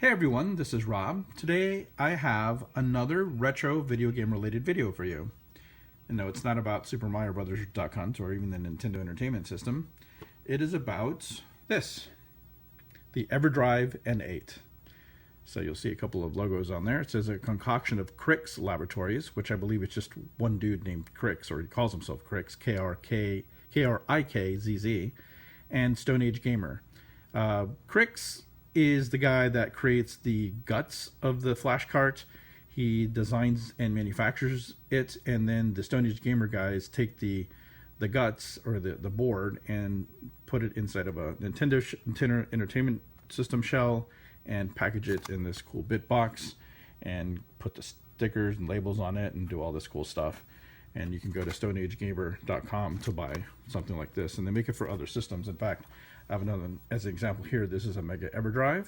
Hey everyone, this is Rob. Today I have another retro video game related video for you. And no, it's not about Super Mario Brothers Duck Hunt or even the Nintendo Entertainment System. It is about this, the Everdrive N8. So you'll see a couple of logos on there. It says a concoction of Crix Laboratories, which I believe is just one dude named Crix, or he calls himself Crix, Krikzz, and Stone Age Gamer. Crix is the guy that creates the guts of the flash cart. He designs and manufactures it, and then the Stone Age Gamer guys take the guts or the board and put it inside of a Nintendo Entertainment System shell and package it in this cool bit box and put the stickers and labels on it and do all this cool stuff. And you can go to stoneagegamer.com to buy something like this, and they make it for other systems. In fact, I have another one as an example here. This is a Mega Everdrive,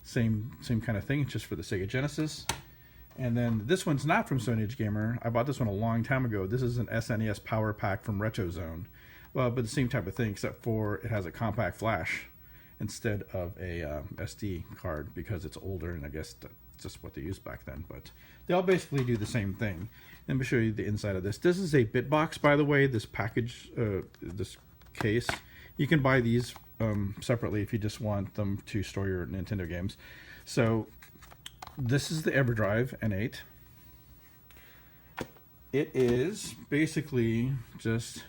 same kind of thing. It's just for the Sega Genesis. And then this one's not from Stone Age Gamer. I bought this one a long time ago. This is an SNES Power Pack from RetroZone. Well, but the same type of thing, except for it has a compact flash instead of a SD card because it's older, and I guess that's just what they used back then. But they all basically do the same thing. Let me show you the inside of this. This is a bit box, by the way. This package, this case, you can buy these separately if you just want them to store your Nintendo games. So this is the Everdrive N8. It is basically just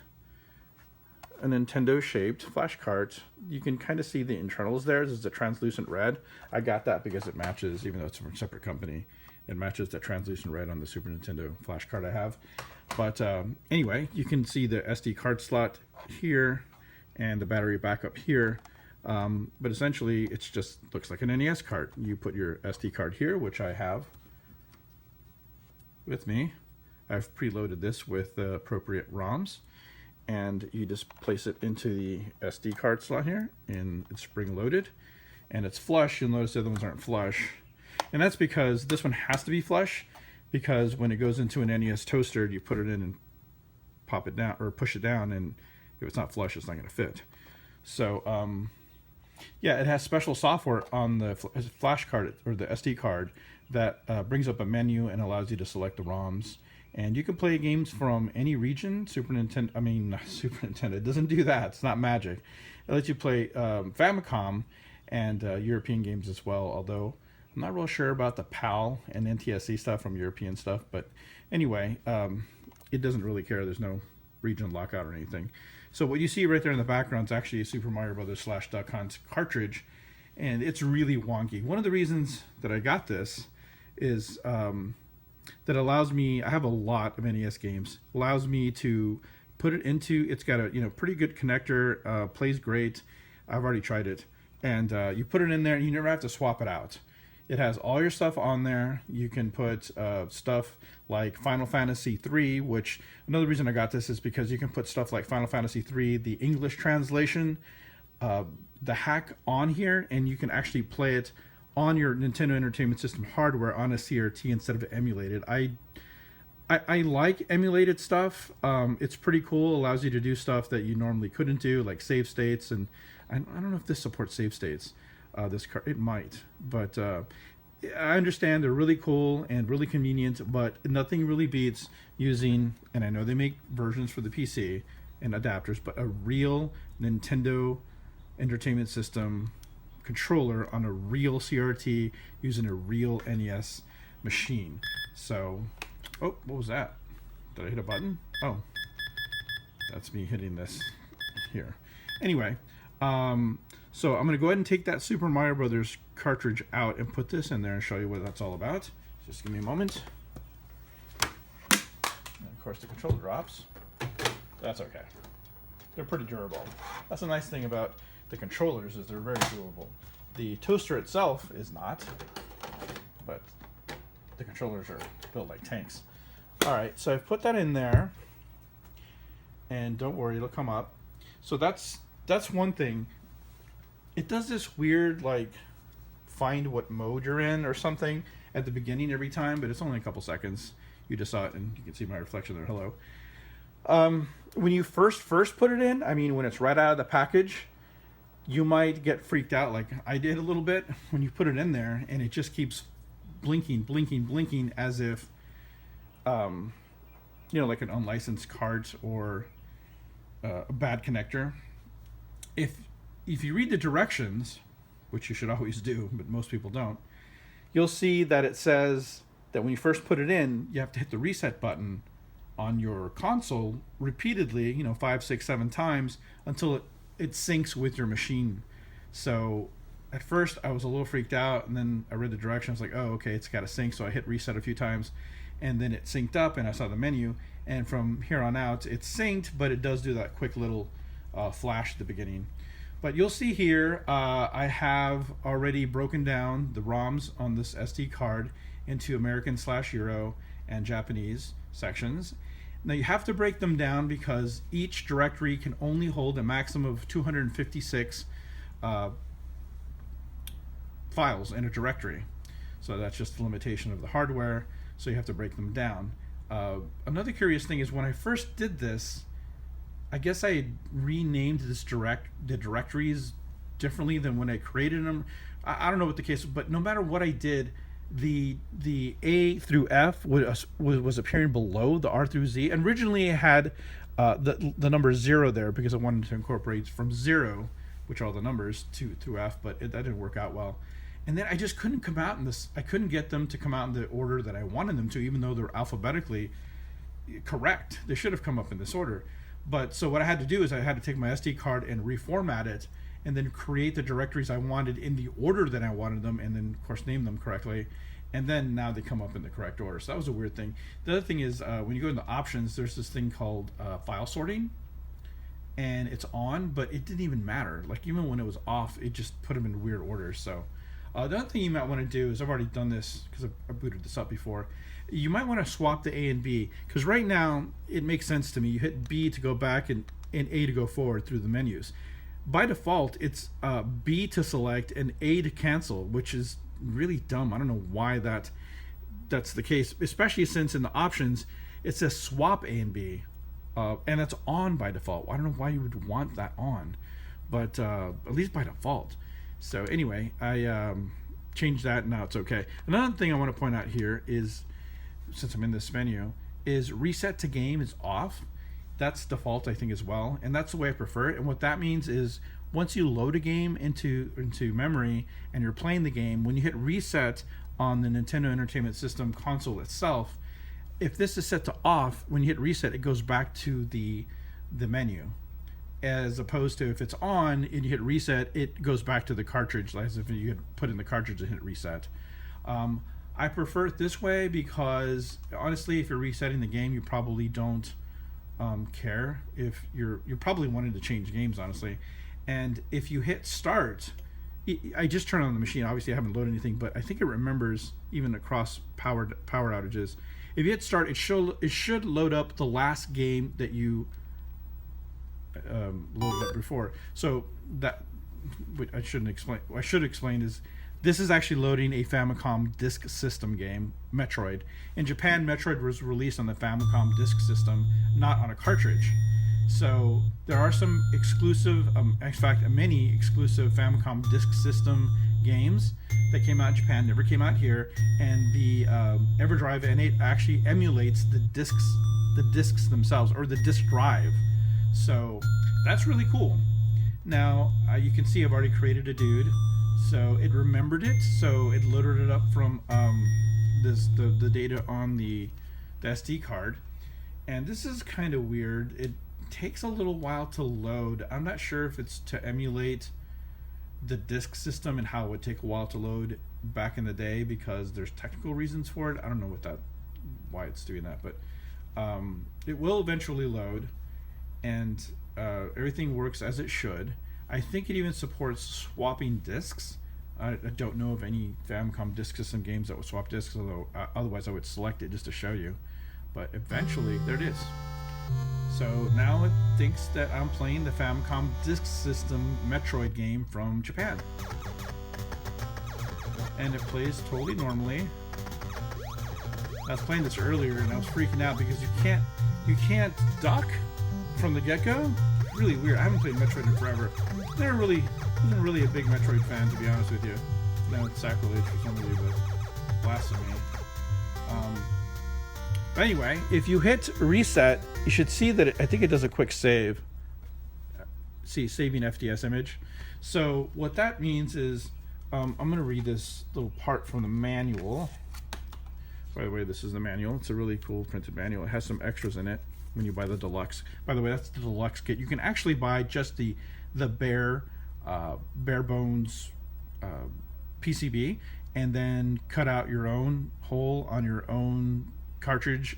a Nintendo shaped flash cart. You can kind of see the internals there. This is a translucent red. I got that because it matches, even though it's from a separate company, it matches the translucent red on the Super Nintendo flash card I have. But anyway, you can see the SD card slot here and the battery backup here. But essentially, it's just looks like an NES cart. You put your SD card here, which I have with me. I've preloaded this with the appropriate ROMs, and you just place it into the SD card slot here, and it's spring loaded, and it's flush. You'll notice the other ones aren't flush, and that's because this one has to be flush, because when it goes into an NES toaster, you put it in and pop it down or push it down, and if it's not flush, it's not going to fit. So yeah, it has special software on the flash card or the SD card that brings up a menu and allows you to select the ROMs. And you can play games from any region. Super Nintendo, it doesn't do that. It's not magic. It lets you play Famicom and European games as well, although I'm not real sure about the PAL and NTSC stuff from European stuff. But anyway, it doesn't really care. There's no region lockout or anything. So what you see right there in the background is actually a Super Mario Brothers / Duck Hunt cartridge, and it's really wonky. One of the reasons that I got this is that allows me, I have a lot of NES games, allows me to put it into, it's got a pretty good connector, plays great. I've already tried it. And you put it in there and you never have to swap it out. It has all your stuff on there. You can put stuff like Final Fantasy III, which another reason I got this is because you can put stuff like Final Fantasy III, the English translation, the hack on here, and you can actually play it on your Nintendo Entertainment System hardware on a CRT instead of emulated. I like emulated stuff. It's pretty cool. Allows you to do stuff that you normally couldn't do, like save states, and I don't know if this supports save states. This card, it might, but I understand they're really cool and really convenient, but nothing really beats using, and I know they make versions for the PC and adapters, but a real Nintendo Entertainment System controller on a real CRT using a real NES machine. So, oh, what was that? Did I hit a button? Oh, that's me hitting this here. Anyway, so I'm going to go ahead and take that Super Mario Brothers cartridge out and put this in there and show you what that's all about. Just give me a moment. And of course the controller drops. That's okay. They're pretty durable. That's a nice thing about the controllers, is they're very durable. The toaster itself is not, but the controllers are built like tanks. Alright, so I've put that in there, and don't worry, it'll come up. So that's one thing. It does this weird, like, find what mode you're in or something at the beginning every time, but it's only a couple seconds. You just saw it, and you can see my reflection there. Hello. When you first put it in, I mean, when it's right out of the package, you might get freaked out like I did a little bit when you put it in there, and it just keeps blinking, blinking, blinking as if, like an unlicensed cart or a bad connector. If you read the directions, which you should always do, but most people don't, you'll see that it says that when you first put it in, you have to hit the reset button on your console repeatedly, 5, 6, 7 times until it syncs with your machine. So at first I was a little freaked out, and then I read the directions like, oh, okay, it's got to sync. So I hit reset a few times, and then it synced up, and I saw the menu. And from here on out, it's synced, but it does do that quick little flash at the beginning. But you'll see here, I have already broken down the ROMs on this SD card into American/Euro and Japanese sections. Now you have to break them down because each directory can only hold a maximum of 256 files in a directory. So that's just the limitation of the hardware, so you have to break them down. Another curious thing is when I first did this, I guess I renamed the directories differently than when I created them. I don't know what the case was, but no matter what I did, the A through F was appearing below the R through Z. And originally I had the number 0 there because I wanted to incorporate from 0, which are all the numbers, through F, but that didn't work out well. And then I just couldn't come out in this. I couldn't get them to come out in the order that I wanted them to, even though they're alphabetically correct. They should have come up in this order. But so what I had to do is I had to take my SD card and reformat it, and then create the directories I wanted in the order that I wanted them, and then of course name them correctly. And then now they come up in the correct order. So that was a weird thing. The other thing is when you go into options, there's this thing called file sorting, and it's on, but it didn't even matter. Like even when it was off, it just put them in weird order. So the other thing you might want to do is, I've already done this because I booted this up before, you might want to swap the A and B, because right now it makes sense to me. You hit B to go back and A to go forward through the menus. By default, it's B to select and A to cancel, which is really dumb. I don't know why that's the case, especially since in the options it says swap A and B, and it's on by default. I don't know why you would want that on, but at least by default. So anyway, I changed that, and now it's okay. Another thing I want to point out here is, since I'm in this menu, is reset to game is off. That's default, I think, as well, and that's the way I prefer it. And what that means is once you load a game into memory and you're playing the game, when you hit reset on the Nintendo Entertainment System console itself, if this is set to off, when you hit reset, it goes back to the menu, as opposed to if it's on and you hit reset, it goes back to the cartridge, as if you had put in the cartridge and hit reset. I prefer it this way because honestly, if you're resetting the game, you probably don't care. If you're probably wanting to change games, honestly. And if you hit start, I just turned on the machine. Obviously I haven't loaded anything, but I think it remembers even across power outages. If you hit start, it should load up the last game that you loaded up before. So that I shouldn't explain. What I should explain is this is actually loading a Famicom Disk System game, Metroid. In Japan, Metroid was released on the Famicom Disk System, not on a cartridge. So there are some exclusive, in fact, many exclusive Famicom Disk System games that came out in Japan, never came out here, and the Everdrive N8 actually emulates the discs themselves, or the disk drive. So that's really cool. Now you can see I've already created a dude. So it remembered it, so it loaded it up from the data on the SD card. And this is kind of weird. It takes a little while to load. I'm not sure if it's to emulate the disk system and how it would take a while to load back in the day because there's technical reasons for it. I don't know why it's doing that, but it will eventually load, and everything works as it should. I think it even supports swapping discs. I don't know of any Famicom Disk System games that would swap discs, although otherwise I would select it just to show you. But eventually, there it is. So now it thinks that I'm playing the Famicom Disk System Metroid game from Japan. And it plays totally normally. I was playing this earlier and I was freaking out because you can't duck from the get-go. Really weird. I haven't played Metroid in forever. Never really I wasn't really a big Metroid fan, to be honest with you. No, it's sacrilege for some of you, but blasphemy. But anyway, if you hit reset, you should see that I think it does a quick save. See, saving FDS image. So what that means is, I'm going to read this little part from the manual. By the way, this is the manual. It's a really cool printed manual. It has some extras in it when you buy the deluxe. By the way, that's the deluxe kit. You can actually buy just the bare bones PCB, and then cut out your own hole on your own cartridge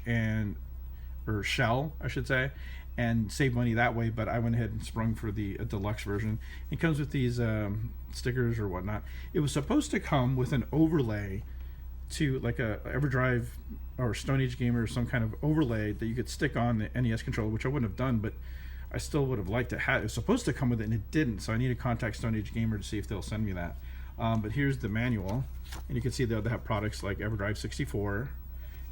or shell, I should say, and save money that way. But I went ahead and sprung for the deluxe version. It comes with these stickers or whatnot. It was supposed to come with an overlay to like a Everdrive or Stone Age Gamer, some kind of overlay that you could stick on the NES controller, which I wouldn't have done, but I still would have liked to have. It was supposed to come with it and it didn't, so I need to contact Stone Age Gamer to see if they'll send me that. But here's the manual, and you can see they have products like Everdrive 64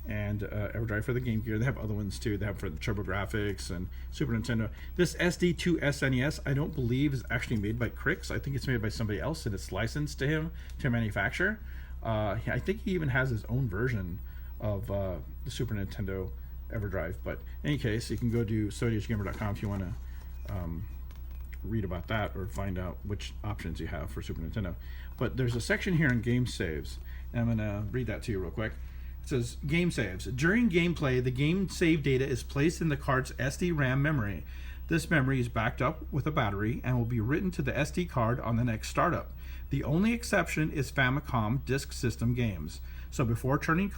and Everdrive for the Game Gear. They have other ones too. They have for the TurboGrafx and Super Nintendo. This SD2 NES, I don't believe is actually made by Crix. I think it's made by somebody else, and it's licensed to him to manufacture. I think he even has his own version of the Super Nintendo Everdrive. But in any case, you can go to StoneAgeGamer.com if you want to read about that or find out which options you have for Super Nintendo. But there's a section here on game saves, and I'm going to read that to you real quick. It says, game saves. During gameplay, the game save data is placed in the card's SD-RAM memory. This memory is backed up with a battery and will be written to the SD card on the next startup. The only exception is Famicom Disk System games. So before turning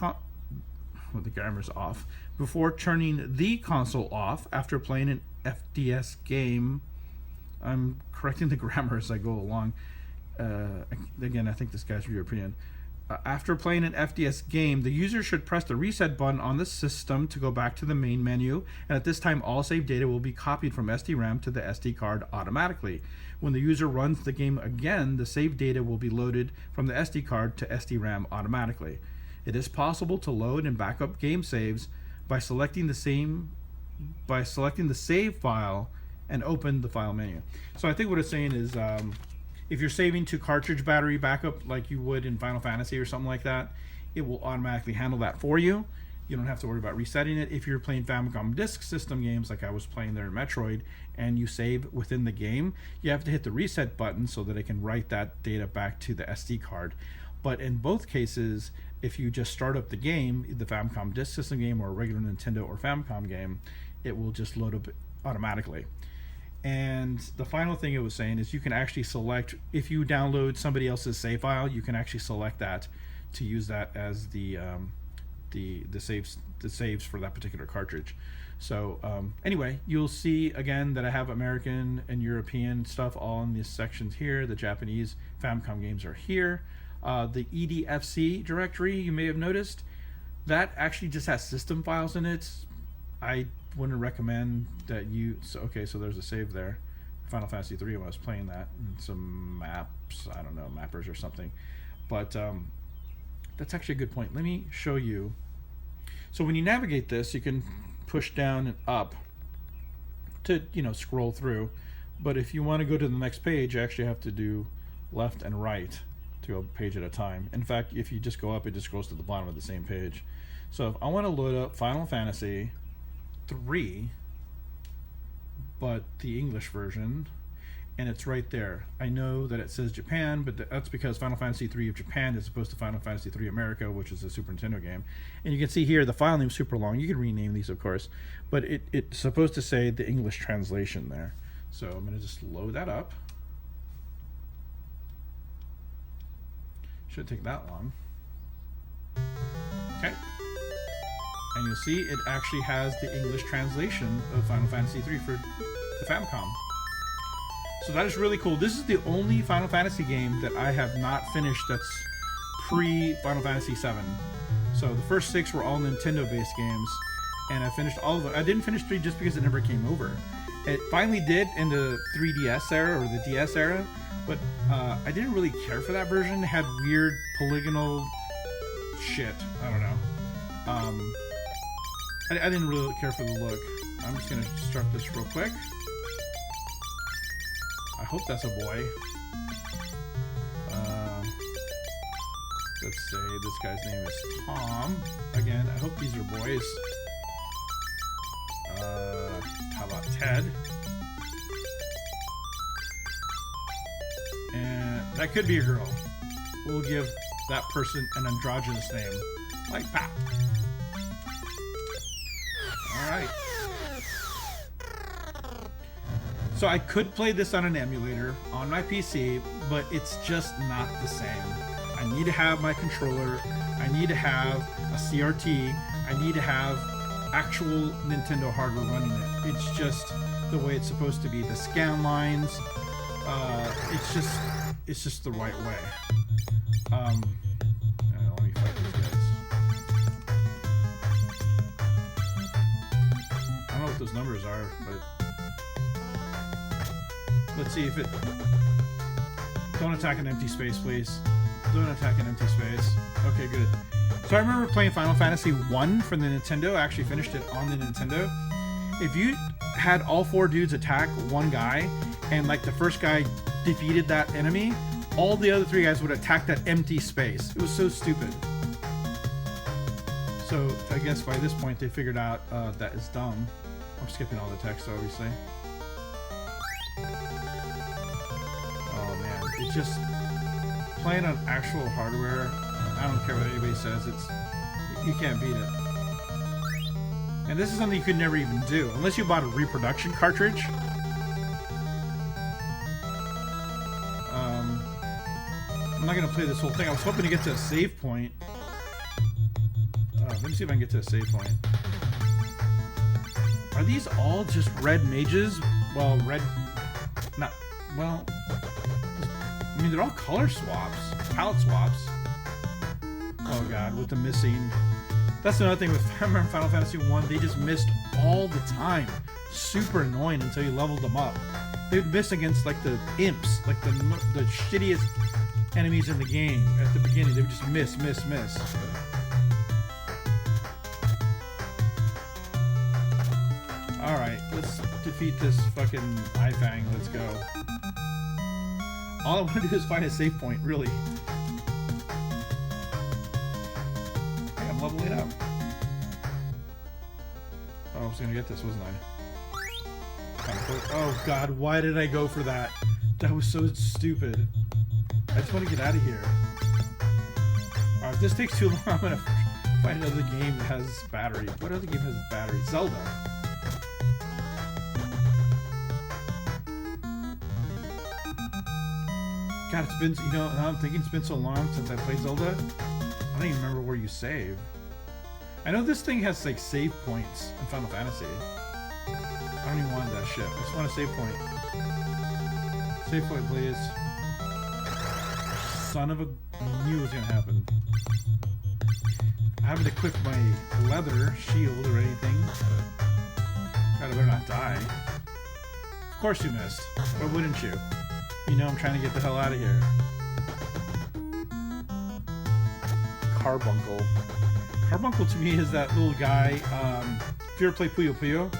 the camera's off, before turning the console off after playing an FDS game, I'm correcting the grammar as I go along. Again, I think this guy's European. After playing an FDS game, the user should press the reset button on the system to go back to the main menu, and at this time all save data will be copied from SD-RAM to the SD card automatically. When the user runs the game again, the save data will be loaded from the SD card to SD-RAM automatically. It is possible to load and back up game saves by selecting the save file and open the file menu. So I think what it's saying is, if you're saving to cartridge battery backup like you would in Final Fantasy or something like that, it will automatically handle that for you. You don't have to worry about resetting it. If you're playing Famicom Disk System games like I was playing there in Metroid, and you save within the game, you have to hit the reset button so that it can write that data back to the SD card. But in both cases, if you just start up the game, the Famicom Disk System game or a regular Nintendo or Famicom game, it will just load up automatically. And the final thing it was saying is you can actually select, if you download somebody else's save file, you can actually select that to use that as the saves for that particular cartridge. So anyway, you'll see again that I have American and European stuff all in these sections here. The Japanese Famicom games are here. The EDFC directory, you may have noticed, that actually just has system files in it. I wouldn't recommend that you. So there's a save there. Final Fantasy 3 when I was playing that, and some maps, I don't know, mappers or something. But that's actually a good point. Let me show you. So when you navigate this, you can push down and up to, scroll through. But if you want to go to the next page, you actually have to do left and right to go page at a time. In fact, if you just go up, it just goes to the bottom of the same page. So if I want to load up Final Fantasy 3, but the English version, and it's right there. I know that it says Japan, but that's because Final Fantasy 3 of Japan is opposed to Final Fantasy 3 America, which is a Super Nintendo game. And you can see here the file name's super long. You can rename these, of course, but it's supposed to say the English translation there. So I'm going to just load that up. Shouldn't take that long. Okay. And you'll see it actually has the English translation of Final Fantasy 3 for the Famicom. So that is really cool. This is the only Final Fantasy game that I have not finished that's pre-Final Fantasy 7. So the first 6 were all Nintendo-based games, and I finished all of them. I didn't finish 3 just because it never came over. It finally did in the 3DS era, or the DS era, but I didn't really care for that version. It had weird polygonal shit. I don't know. I didn't really care for the look. I'm just going to start this real quick. I hope that's a boy. Let's say this guy's name is Tom. Again, I hope these are boys. How about Ted? And that could be a girl. We'll give that person an androgynous name, like Pat. Alright. So I could play this on an emulator on my PC, but it's just not the same. I need to have my controller, I need to have a CRT, I need to have actual Nintendo hardware running it. It's just the way it's supposed to be. The scan lines, it's just the right way. Let me fight these guys. I don't know what those numbers are, but let's see if it... Don't attack an empty space, please. Don't attack an empty space. Okay, good. So I remember playing Final Fantasy 1 for the Nintendo. I actually finished it on the Nintendo. If you had all 4 dudes attack one guy, and like the first guy defeated that enemy, all the other 3 guys would attack that empty space. It was so stupid. So I guess by this point they figured out that is dumb. I'm skipping all the text, obviously. Oh man, it's just playing on actual hardware. I don't care what anybody says. You can't beat it. And this is something you could never even do unless you bought a reproduction cartridge. I'm not gonna play this whole thing. I was hoping to get to a save point. Let me see if I can get to a save point. Are these all just red mages? Well, red... Not... Well... I mean, they're all color swaps. Palette swaps. Oh god, with the missing... That's another thing with Final Fantasy 1. They just missed all the time. Super annoying until you leveled them up. They would miss against, like, the imps. Like, the shittiest enemies in the game at the beginning. They would just miss. Alright, let's defeat this fucking Ifang. Let's go. All I want to do is find a save point, really. Hey, I'm leveling up. Oh, I was gonna get this, wasn't I? Oh god, why did I go for that? That was so stupid. I just want to get out of here. Alright, if this takes too long, I'm gonna find another game that has battery. What other game has battery? Zelda. God, it's been, you know, now I'm thinking it's been so long since I played Zelda. I don't even remember where you save. I know this thing has, like, save points in Final Fantasy. I don't even want that shit. I just want a save point. Save point, please. Son of a... I knew it was gonna happen. I haven't equipped my leather shield or anything. God, I better not die. Of course you missed. Why wouldn't you? You know I'm trying to get the hell out of here. Carbuncle. Carbuncle to me is that little guy, if you ever play Puyo Puyo,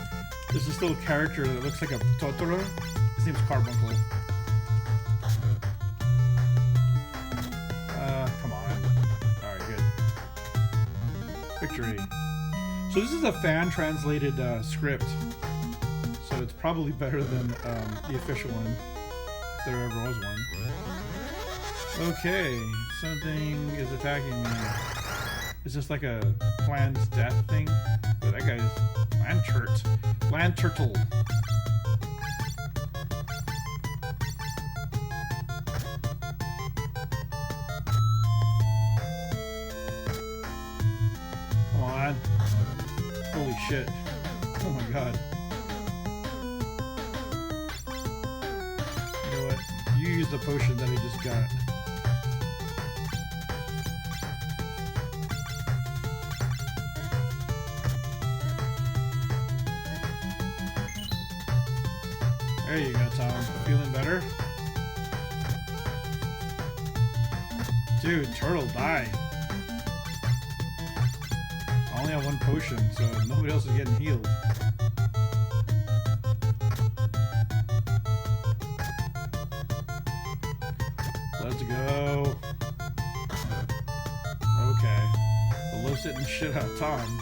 there's this little character that looks like a Totoro. His name's Carbuncle. Come on. Alright, good. Victory. So this is a fan-translated script. So it's probably better than the official one. If there ever was one. Okay, something is attacking me. Is this like a planned death thing? Oh, that guy is land turtle. Come on. Holy shit. Oh my god. You know what? You use the potion that I just got. There you go, Tom. Feeling better? Dude, turtle, die. I only have one potion, so nobody else is getting healed. blows it and shit out of Tom.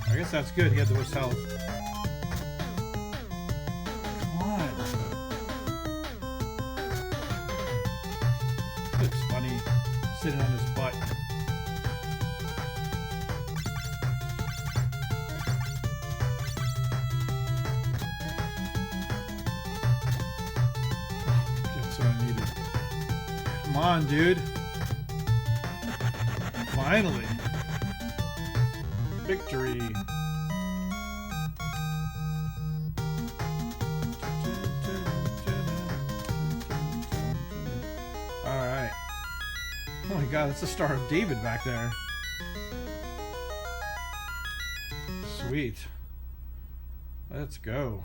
I guess that's good. He had the most health. Come on. Looks funny sitting on his butt. That's what I needed. Come on, dude. Finally. Victory. Alright. Oh my god, that's the Star of David back there. Sweet. Let's go.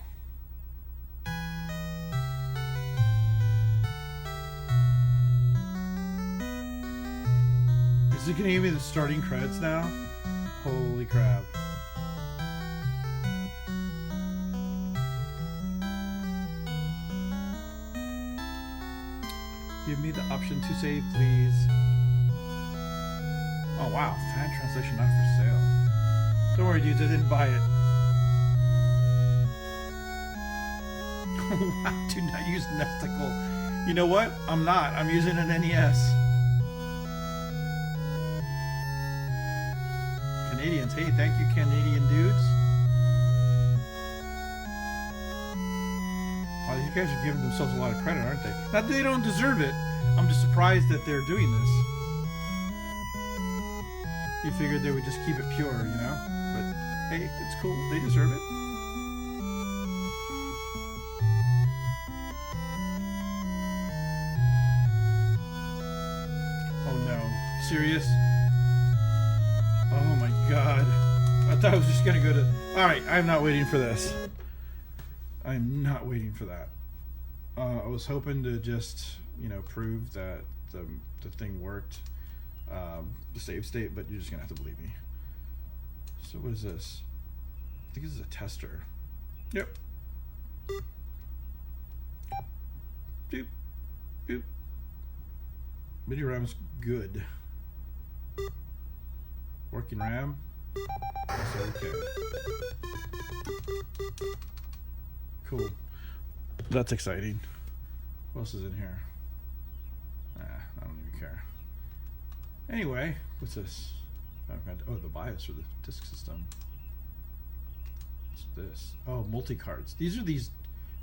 Is it gonna give me the starting credits now? Holy crap. Give me the option to save, please. Oh wow, fan translation not for sale. Don't worry dudes, I didn't buy it. Wow, do not use Nesticle. You know what? I'm not. I'm using an NES. Canadians, hey, thank you, Canadian dudes. Oh, you guys are giving themselves a lot of credit, aren't they? Not that they don't deserve it. I'm just surprised that they're doing this. You figured they would just keep it pure, you know? But hey, it's cool. They deserve it. Oh no. Serious? Oh my god. I thought I was just gonna go to... Alright, I'm not waiting for this. I'm not waiting for that. I was hoping to just, you know, prove that the thing worked. The save state, but you're just gonna have to believe me. So what is this? I think this is a tester. Yep. Boop. Boop. MIDI RAM's good. Working RAM? That's okay. Cool. That's exciting. What else is in here? I don't even care. Anyway, what's this? Oh, the BIOS for the disk system. What's this? Oh, multi-cards. These are these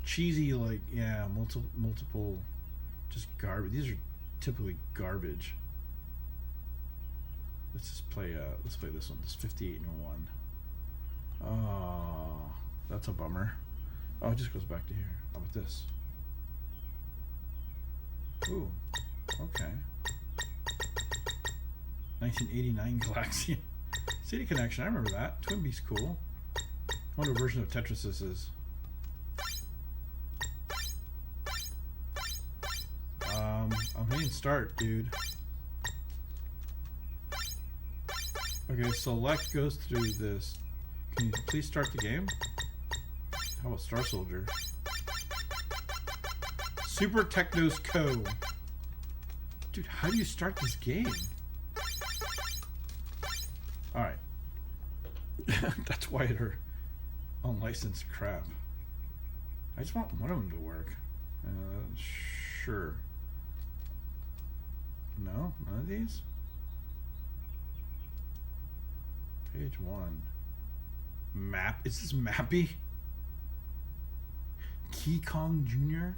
cheesy, like, yeah, multiple, just garbage. These are typically garbage. Let's just play. Let's play this one. This 5801. Oh, that's a bummer. Oh, it just goes back to here. How about this? Ooh, okay. 1989 Galaxian. CD Connection, I remember that. Twin Beast, cool. I wonder what version of Tetris this is. I'm hitting start, dude. Okay, select goes through this. Can you please start the game? How about Star Soldier? Super Technos Co. Dude, how do you start this game? Alright. That's why they're unlicensed crap. I just want one of them to work. Sure. No? None of these? Page 1. Map. Is this Mappy? Key Kong Jr.?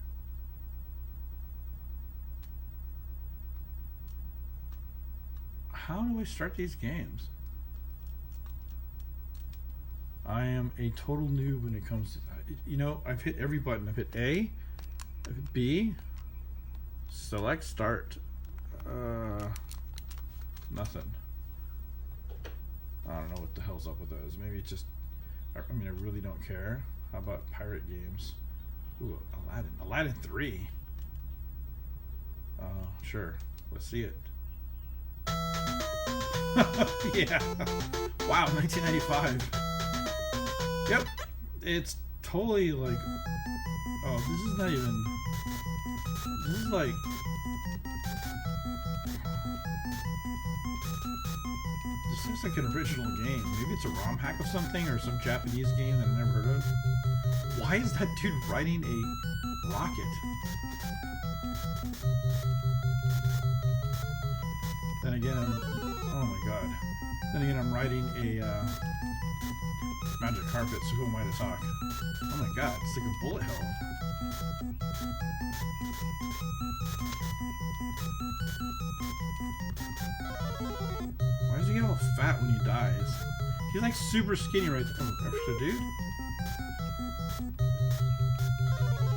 How do I start these games? I am a total noob when it comes to, you know, I've hit every button. I've hit A, I've hit B, select, start. Nothing. I don't know what the hell's up with those. Maybe it's just, I mean, I really don't care. How about pirate games? Ooh, Aladdin. Aladdin 3. Sure. Let's see it. Yeah. Wow, 1995. Yep. It's totally like, oh, this is not even, this is like, this looks like an original game. Maybe it's a ROM hack of something or some Japanese game that I never heard of. Why is that dude riding a rocket? Then again, oh my god. Then again, I'm riding a magic carpet, so who am I to talk? Oh my god, it's like a bullet hell. Why does he get all fat when he dies? He's like super skinny right there. Oh, extra dude?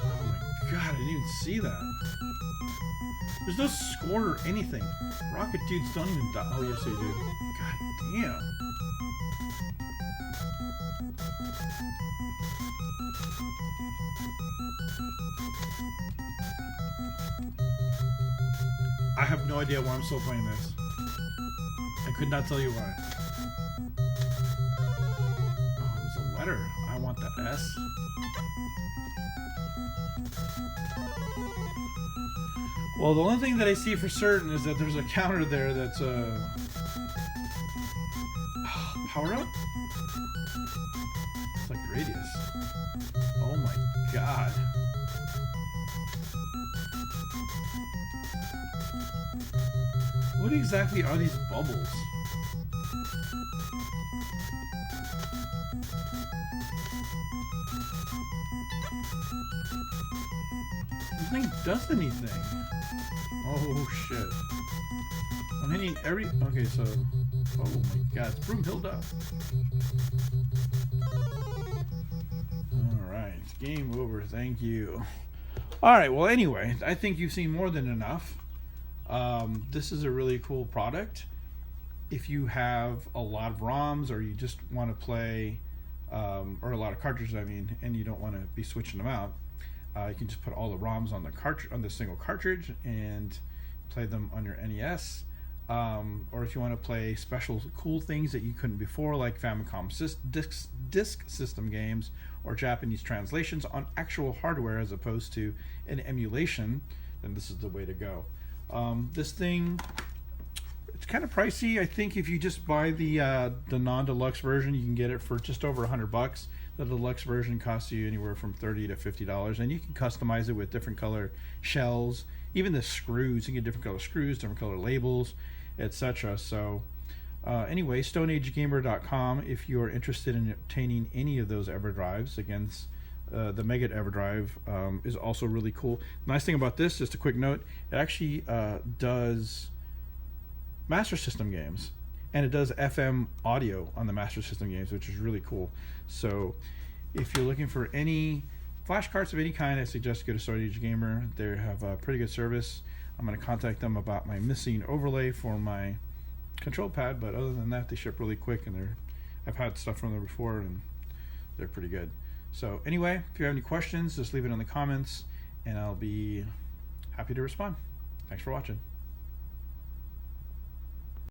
Oh my god, I didn't even see that. There's no score or anything. Rocket dudes don't even die. Oh, yes, they do. God damn. I have no idea why I'm still playing this. I could not tell you why. Oh, there's a letter. I want the S. Well, the only thing that I see for certain is that there's a counter there that's power up? It's like radius. Oh my god. What exactly are these bubbles? This thing does anything. Oh shit. I'm hitting every... Okay, so... Oh my god, it's Broomhilda. Alright, game over, thank you. Alright, well anyway, I think you've seen more than enough. This is a really cool product. If you have a lot of ROMs or you just want to play, or a lot of cartridges I mean, and you don't want to be switching them out, you can just put all the ROMs on the cartridge, on the single cartridge, and play them on your NES. Or if you want to play special cool things that you couldn't before, like Famicom disk system games or Japanese translations on actual hardware as opposed to an emulation, then this is the way to go. This thing, it's kind of pricey. I think if you just buy the non-deluxe version, you can get it for just over $100. The deluxe version costs you anywhere from $30 to $50, and you can customize it with different color shells, even the screws. You can get different color screws, different color labels, etc. So anyway, StoneAgeGamer.com if you are interested in obtaining any of those Everdrives. Again, the Mega Everdrive is also really cool. Nice thing about this, just a quick note, it actually does Master System games, and it does FM audio on the Master System games, which is really cool. So if you're looking for any flash cards of any kind, I suggest go to Stone Age Gamer. They have a pretty good service. I'm going to contact them about my missing overlay for my control pad, but other than that, they ship really quick, and I've had stuff from them before, and they're pretty good. So anyway, if you have any questions, just leave it in the comments, and I'll be happy to respond. Thanks for watching.